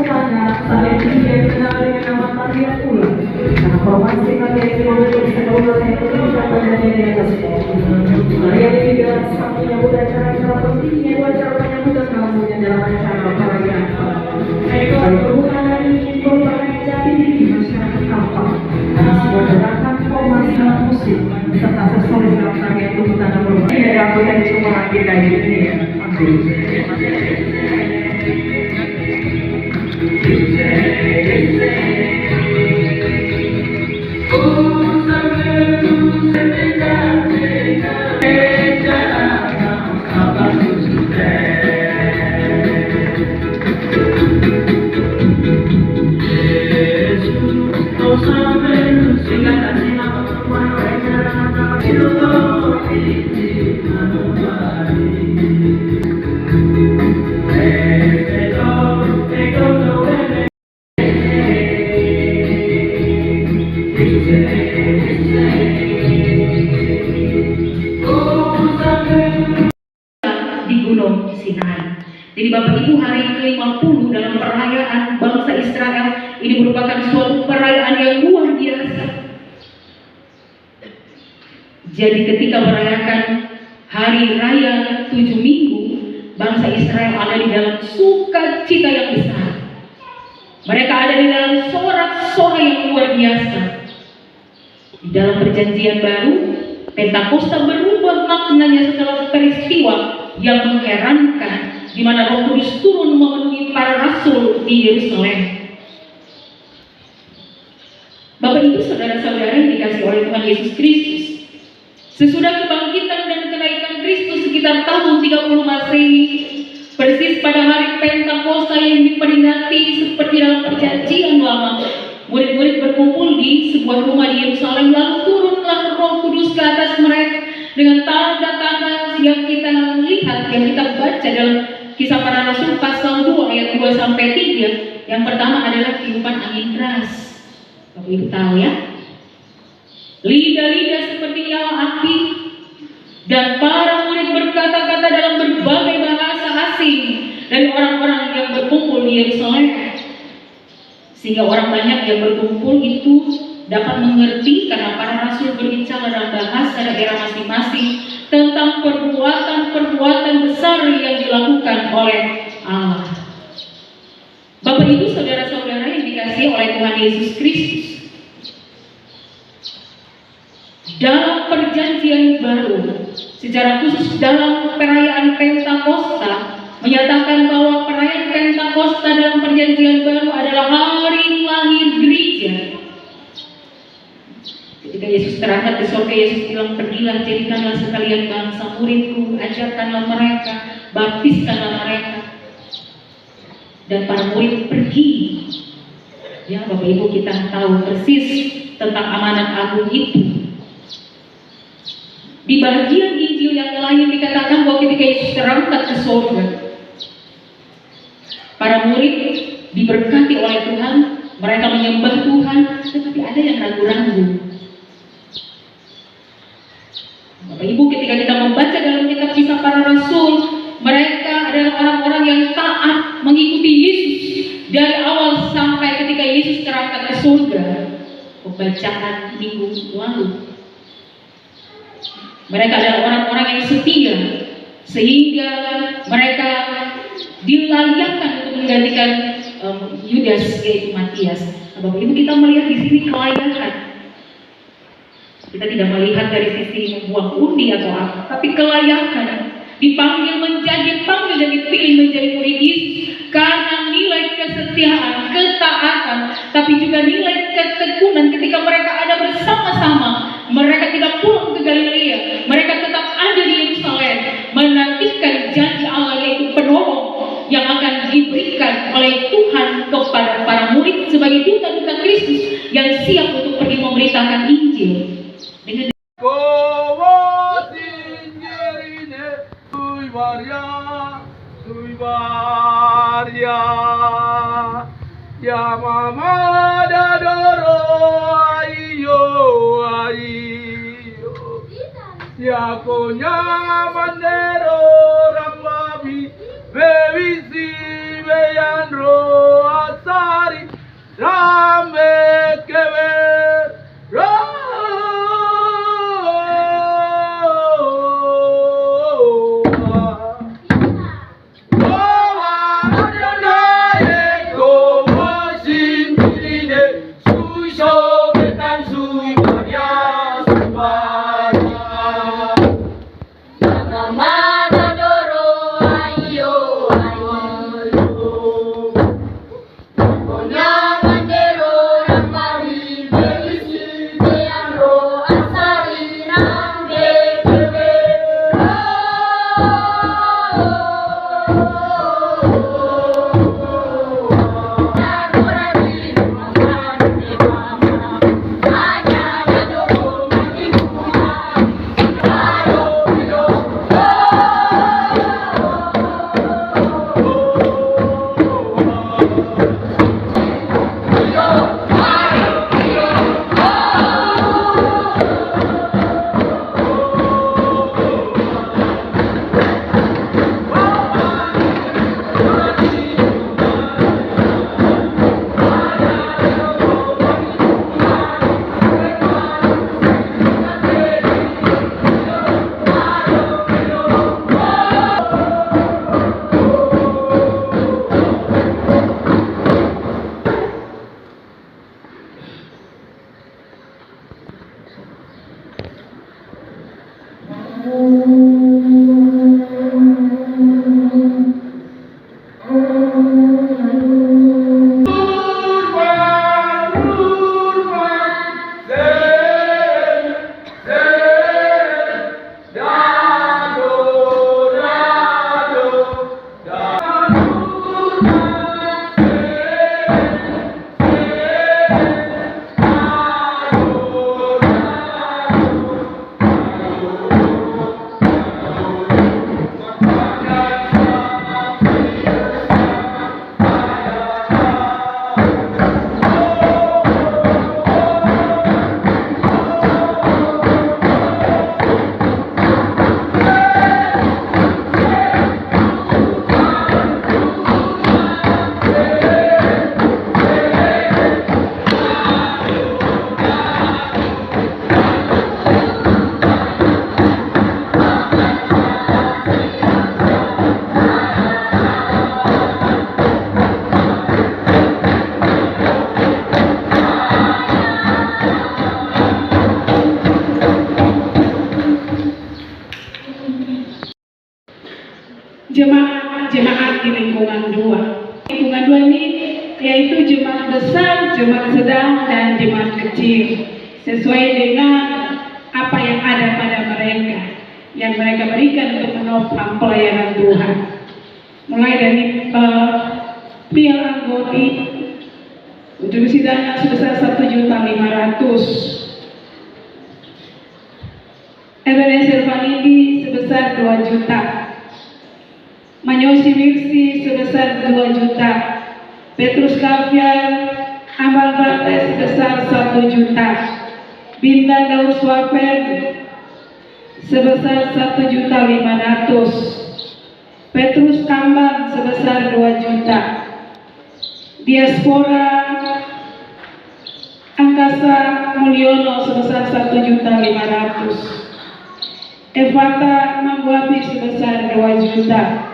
tanya, saya juga dikenal dengan nama Maria Pula. Karena formasi Maria itu membentuk sekolah yang tidak terjadi di atas Maria juga sang menyambut acara-acara penting yaitu acara penyambutan tamunya dalam acara perayaan. Perhubungan ini merupakan jati diri masyarakat Kampar. Karena semua gerakan formasi alat musik serta aksesoris dalam tarian tuntutan berbagai dari anggota yang cuma hadir dari ini ya. Jadi Bapak Ibu, hari ke-50 dalam perayaan bangsa Israel ini merupakan suatu perayaan yang luar biasa. Jadi ketika merayakan hari raya 7 minggu, bangsa Israel ada di dalam sukacita yang besar. Mereka ada di dalam sorak-sorai yang luar biasa. Di dalam perjanjian baru, Pentakosta berubah maknanya setelah peristiwa yang mengherankan di mana Roh Kudus turun memenuhi para rasul di Yerusalem. Bapak Ibu, saudara-saudara yang dikasihi oleh Tuhan Yesus Kristus, sesudah kebangkitan dan kenaikan Kristus sekitar tahun 30 Masehi, persis pada hari Pentakosta yang diperingati seperti dalam perjanjian lama, murid-murid berkumpul di sebuah rumah di Yerusalem, lalu turunlah Roh Kudus ke atas mereka dengan tanda-tanda yang kita lihat, yang kita baca dalam Kisah Para Rasul pasal 2 ayat 2-3. Yang pertama adalah tiupan angin keras. Bapak Ibu tahu ya, lidah-lidah seperti nyala api, dan para murid berkata-kata dalam berbagai bahasa asing dari orang-orang yang berkumpul di Yerusalem, sehingga orang banyak yang berkumpul itu dapat mengerti karena para rasul berbicara dalam bahasa daerah masing-masing tentang perbuatan-perbuatan besar yang dilakukan oleh Allah. Bapak Ibu, saudara-saudara yang dikasihi oleh Tuhan Yesus Kristus, dalam perjanjian baru, secara khusus dalam perayaan Pentakosta, menyatakan bahwa perayaan Pentakosta dalam perjanjian baru adalah hari lahir gereja. Ketika Yesus terangkat di surga, Yesus bilang, pergilah, jadikanlah sekalian bangsa muridku, ajarkanlah mereka, baptiskanlah mereka. Dan para murid pergi. Ya Bapak Ibu, kita tahu persis tentang amanat agung itu. Di bagian Injil yang lain dikatakan bahwa ketika Yesus terangkat ke surga, para murid diberkati oleh Tuhan, mereka menyembah Tuhan, tetapi ada yang ragu-ragu. Bapak Ibu, ketika kita membaca dalam kitab Kisah Para Rasul, mereka adalah orang-orang yang taat mengikuti Yesus dari awal sampai ketika Yesus terangkat ke surga. Pembacaan minggu lalu, mereka adalah orang-orang yang setia, sehingga mereka dilayakkan untuk menggantikan Yudas, yaitu Matias. Bapak Ibu, kita melihat di sini kelayakan. Kita tidak melihat dari sisi membuang undi atau apa, tapi kelayakan. Dipanggil dan dipilih menjadi murid Yesus karena nilai kesetiaan, ketaatan, tapi juga nilai ketekunan. Ketika mereka ada bersama-sama, mereka tidak pulang ke Galilea, mereka tetap ada di Yerusalem, menantikan janji Allah, yaitu penolong yang akan diberikan oleh Tuhan kepada para murid sebagai duta-duta Kristus yang siap untuk pergi memberitakan Injil. Dengan ya mama dadoro ayo ayo ya konya bandero rambabi bebi si beyandro Jemaat di lingkungan 2. Lingkungan 2 ini yaitu jemaat besar, jemaat sedang, dan jemaat kecil, sesuai dengan apa yang ada pada mereka yang mereka berikan untuk menopang pelayanan Tuhan. Mulai dari pria anggota kontribusi dana sebesar 1.500.000, Ebenezer Vanidi sebesar 2 juta, Manyosi Wirsi sebesar 2 juta, Petrus Kaviar Amal Bate sebesar 1 juta, Bintang Daur Swapen sebesar 1.500.000, Petrus Kamban sebesar 2 juta, Diaspora Angkasa Mulyono sebesar 1.500.000, Evata Mangwapi sebesar 2 juta,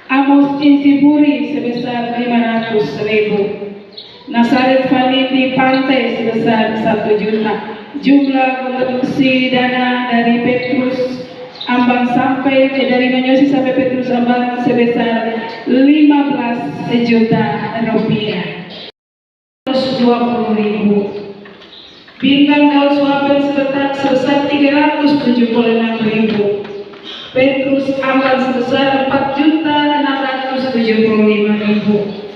Amos Insiburi sebesar 500.000, Nasaret Vaniti Pantai sebesar 1 juta. Jumlah kontribusi dana dari Petrus Ambang sampai dari Manyosi sampai Petrus Ambang sebesar 15 juta rupiah. 120.000. Bintang Daur Swapen sebesar 376.000. Petrus Ambang sebesar 4.675.000.